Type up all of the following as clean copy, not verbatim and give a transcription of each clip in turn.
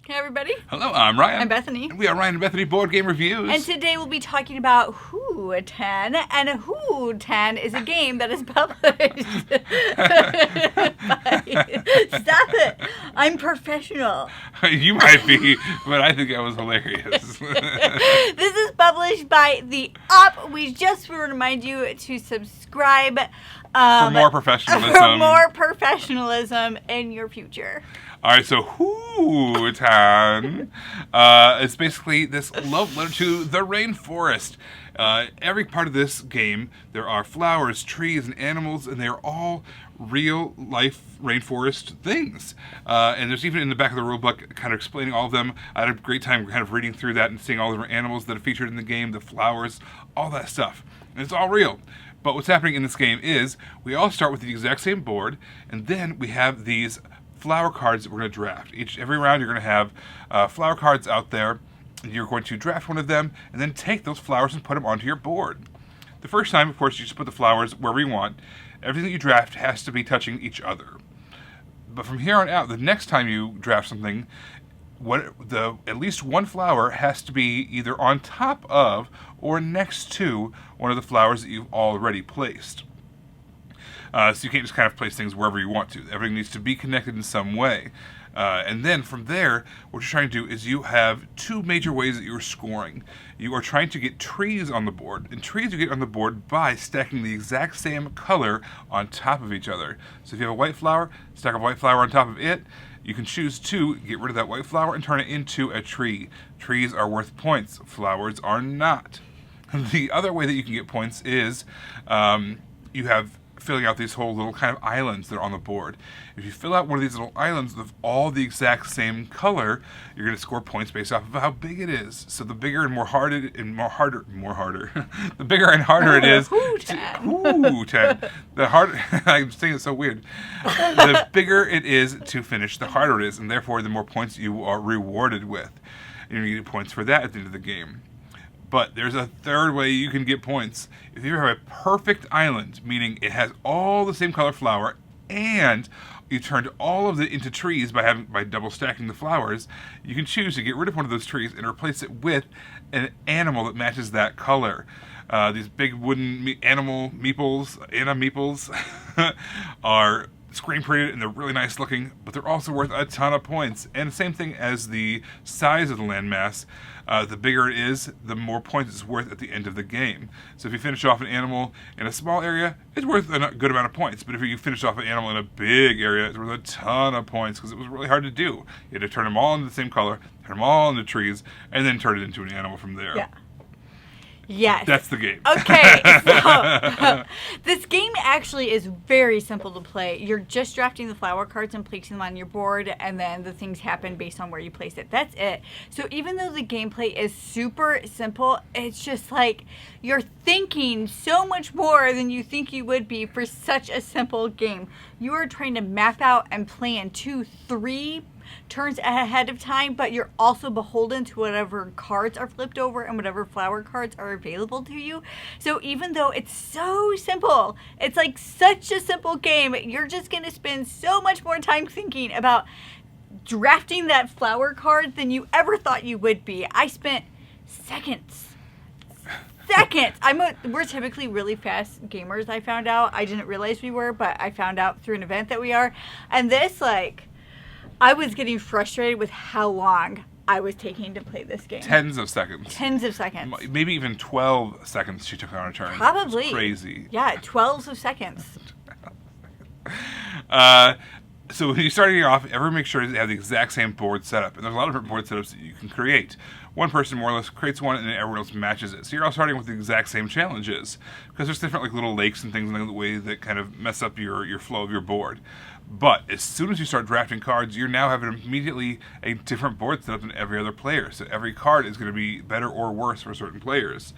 Hey everybody. Hello, I'm Ryan. I'm Bethany. And we are Ryan and Bethany Board Game Reviews. And today we'll be talking about Hutan. And Hutan is a game that is published by... Stop it. I'm professional. You might be, but I think that was hilarious. This is published by The Up. We just want to remind you to subscribe For more professionalism. For more professionalism in your future. All right, so Hutan, it's basically this love letter to the rainforest. Every part of this game, there are flowers, trees, and animals, and they're all real-life rainforest things. And there's even in the back of the rulebook kind of explaining all of them. I had a great time kind of reading through that and seeing all the different animals that are featured in the game, the flowers, all that stuff. And it's all real. But what's happening in this game is we all start with the exact same board, and then we have these flower cards that we're going to draft. Every round you're going to have flower cards out there. You're going to draft one of them and then take those flowers and put them onto your board. The first time, of course, you just put the flowers wherever you want. Everything that you draft has to be touching each other. But from here on out, the next time you draft something, at least one flower has to be either on top of or next to one of the flowers that you've already placed. So you can't just kind of place things wherever you want to. Everything needs to be connected in some way. And then from there, what you're trying to do is you have two major ways that you're scoring. You are trying to get trees on the board. And trees you get on the board by stacking the exact same color on top of each other. So if you have a white flower, stack a white flower on top of it. You can choose to get rid of that white flower and turn it into a tree. Trees are worth points. Flowers are not. The other way that you can get points is you have filling out these whole little kind of islands that are on the board. If you fill out one of these little islands with all the exact same color, you're going to score points based off of how big it is. So the bigger and harder, the bigger and harder it is. The harder, I'm saying it's so weird. The bigger it is to finish, the harder it is, and therefore the more points you are rewarded with. And you get points for that at the end of the game. But there's a third way you can get points. If you have a perfect island, meaning it has all the same color flower, and you turned all of it into trees by double stacking the flowers, you can choose to get rid of one of those trees and replace it with an animal that matches that color. These big wooden animal meeples, Anna meeples, are screen printed and they're really nice looking, but they're also worth a ton of points. And the same thing as the size of the landmass. The bigger it is, the more points it's worth at the end of the game. So if you finish off an animal in a small area, it's worth a good amount of points. But if you finish off an animal in a big area, it's worth a ton of points because it was really hard to do. You had to turn them all into the same color, turn them all into trees, and then turn it into an animal from there. Yeah. Yes. That's the game. Okay, so this game actually is very simple to play. You're just drafting the flower cards and placing them on your board, and then the things happen based on where you place it. That's it. So even though the gameplay is super simple, it's just like you're thinking so much more than you think you would be for such a simple game. You are trying to map out and plan 2, 3 turns ahead of time, but you're also beholden to whatever cards are flipped over and whatever flower cards are available to you. So even though it's so simple, it's like such a simple game, you're just going to spend so much more time thinking about drafting that flower card than you ever thought you would be. I spent seconds. We're typically really fast gamers, I found out. I didn't realize we were, but I found out through an event that we are. And this, I was getting frustrated with how long I was taking to play this game. Tens of seconds. Maybe even 12 seconds she took on a turn. Probably. It's crazy. Yeah, 12 of seconds. So when you're starting off, make sure you have the exact same board setup. And there's a lot of different board setups that you can create. One person more or less creates one and then everyone else matches it. So you're all starting with the exact same challenges. Because there's different little lakes and things in the way that kind of mess up your flow of your board. But as soon as you start drafting cards, you're now having immediately a different board setup than every other player. So every card is going to be better or worse for certain players.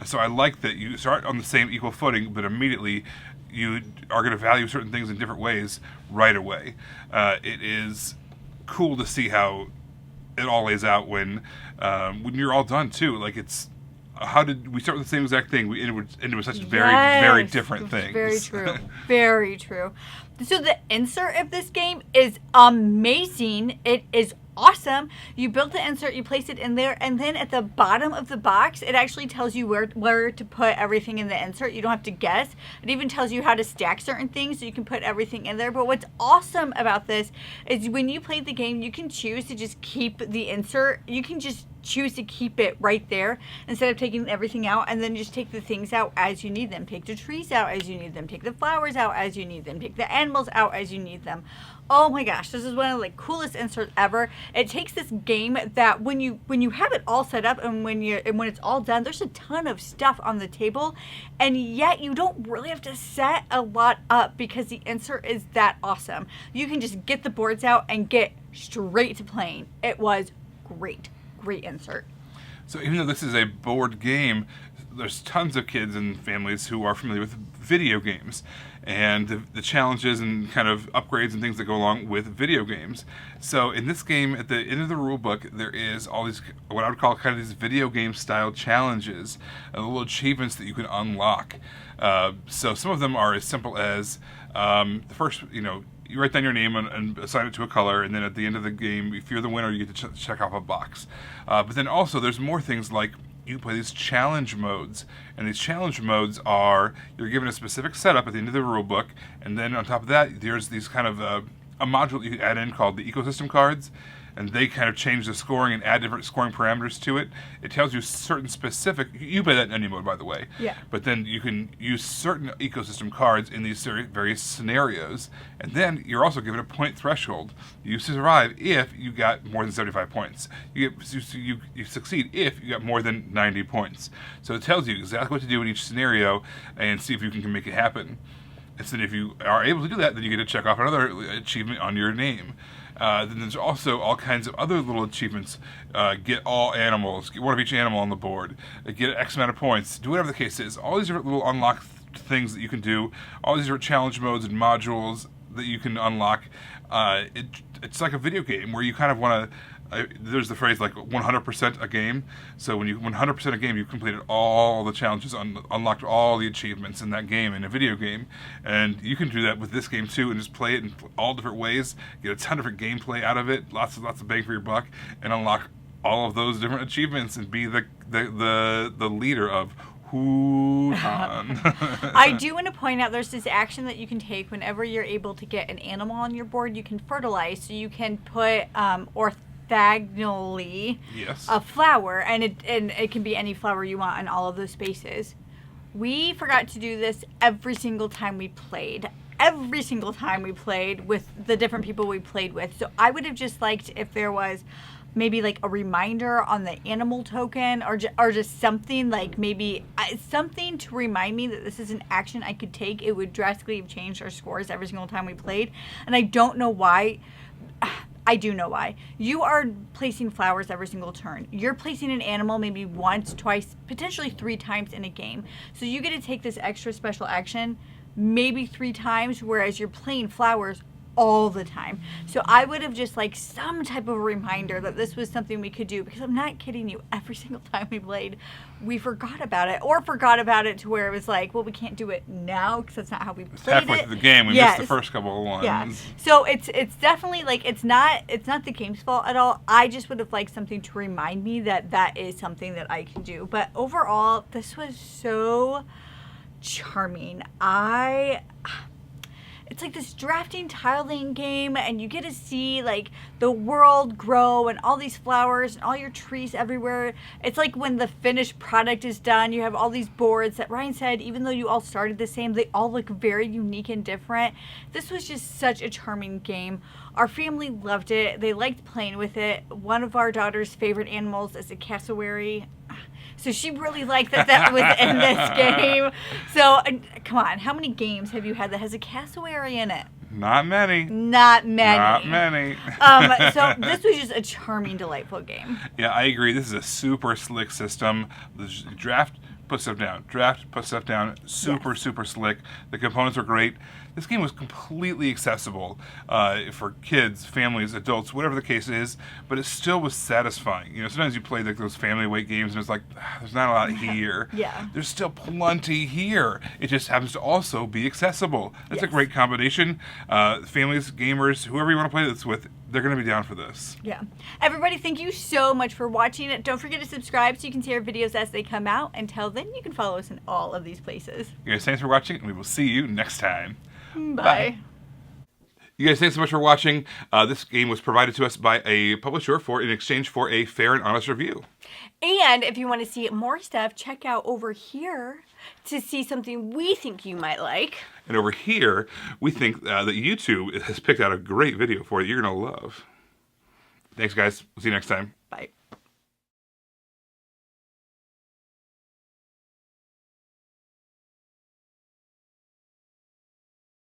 So I like that you start on the same equal footing, but immediately you are going to value certain things in different ways right away. It is cool to see how it all lays out when you're all done too. How did we start with the same exact thing? We ended with such very different things. Very true. Very true. So the insert of this game is amazing. It is awesome. You build the insert, you place it in there, and then at the bottom of the box, it actually tells you where to put everything in the insert. You don't have to guess. It even tells you how to stack certain things so you can put everything in there. But what's awesome about this is when you play the game, you can choose to just keep the insert. You can just choose to keep it right there instead of taking everything out, and then just take the things out as you need them. Take the trees out as you need them. Take the flowers out as you need them. Take the animals out as you need them. Oh my gosh, this is one of the coolest inserts ever. It takes this game that when you have it all set up and when it's all done, there's a ton of stuff on the table, and yet you don't really have to set a lot up because the insert is that awesome. You can just get the boards out and get straight to playing. It was great insert. So even though this is a board game, there's tons of kids and families who are familiar with video games and the challenges and kind of upgrades and things that go along with video games. So in this game, at the end of the rule book, there is all these, what I would call kind of these video game style challenges, little achievements that you can unlock. So some of them are as simple as the first, you write down your name and assign it to a color, and then at the end of the game, if you're the winner, you get to check off a box. But then also, there's more things like you play these challenge modes, and these challenge modes are you're given a specific setup at the end of the rule book, and then on top of that, there's these kind of a module you can add in called the ecosystem cards, and they kind of change the scoring and add different scoring parameters to it. It tells you certain specific, you play that in any mode, by the way. Yeah. But then you can use certain ecosystem cards in these various scenarios, and then you're also given a point threshold. You survive if you got more than 75 points. You succeed if you got more than 90 points. So it tells you exactly what to do in each scenario and see if you can make it happen. And then if you are able to do that, then you get to check off another achievement on your name. Then there's also all kinds of other little achievements. Get all animals, get one of each animal on the board, get X amount of points, do whatever the case is. All these different little unlock things that you can do, all these different challenge modes and modules that you can unlock. It's like a video game where you kind of want to, there's the phrase like 100% a game. So when you 100% a game, you've completed all the challenges, unlocked all the achievements in that game, in a video game. And you can do that with this game too, and just play it in all different ways, get a ton of different gameplay out of it, lots of bang for your buck, and unlock all of those different achievements and be the leader of Hutan. I do want to point out there's this action that you can take whenever you're able to get an animal on your board. You can fertilize, so you can put orthogonally Yes. a flower, and it can be any flower you want in all of those spaces. We forgot to do this every single time we played. Every single time we played with the different people we played with. So I would have just liked if there was maybe like a reminder on the animal token, or just something like maybe something to remind me that this is an action I could take. It would drastically have changed our scores every single time we played, and I don't know why. I do know why. You are placing flowers every single turn. You're placing an animal maybe once, twice, potentially 3 times in a game. So you get to take this extra special action maybe 3 times, whereas you're playing flowers all the time. So I would have just like some type of reminder that this was something we could do, because I'm not kidding you, every single time we played, we forgot about it, or forgot about it to where it was like, well, we can't do it now because that's not how we played Halfway it. through the game, we missed the first couple of ones. Yeah. So it's definitely like it's not the game's fault at all. I just would have liked something to remind me that is something that I can do. But overall, this was so charming. It's like this drafting tile laying game, and you get to see like the world grow and all these flowers and all your trees everywhere. It's like when the finished product is done, you have all these boards that Ryan said, even though you all started the same, they all look very unique and different. This was just such a charming game. Our family loved it. They liked playing with it. One of our daughter's favorite animals is a cassowary. So she really liked that was in this game. So, come on, how many games have you had that has a cassowary in it? Not many. Not many. Not many. So this was just a charming, delightful game. Yeah, I agree. This is a super slick system. The draft, put stuff down. Draft, put stuff down. Super, super slick. The components are great. This game was completely accessible for kids, families, adults, whatever the case is, but it still was satisfying. You know, sometimes you play like those family weight games and it's like, there's not a lot here. Yeah. There's still plenty here. It just happens to also be accessible. That's a Yes. great combination. Families, gamers, whoever you want to play this with, they're going to be down for this. Yeah. Everybody, thank you so much for watching it. Don't forget to subscribe so you can see our videos as they come out. Until then, you can follow us in all of these places. You guys, thanks for watching, and we will see you next time. Bye. You guys, thanks so much for watching. This game was provided to us by a publisher in exchange for a fair and honest review. And if you want to see more stuff, check out over here to see something we think you might like. And over here, we think that YouTube has picked out a great video for you you're going to love. Thanks, guys. We'll see you next time.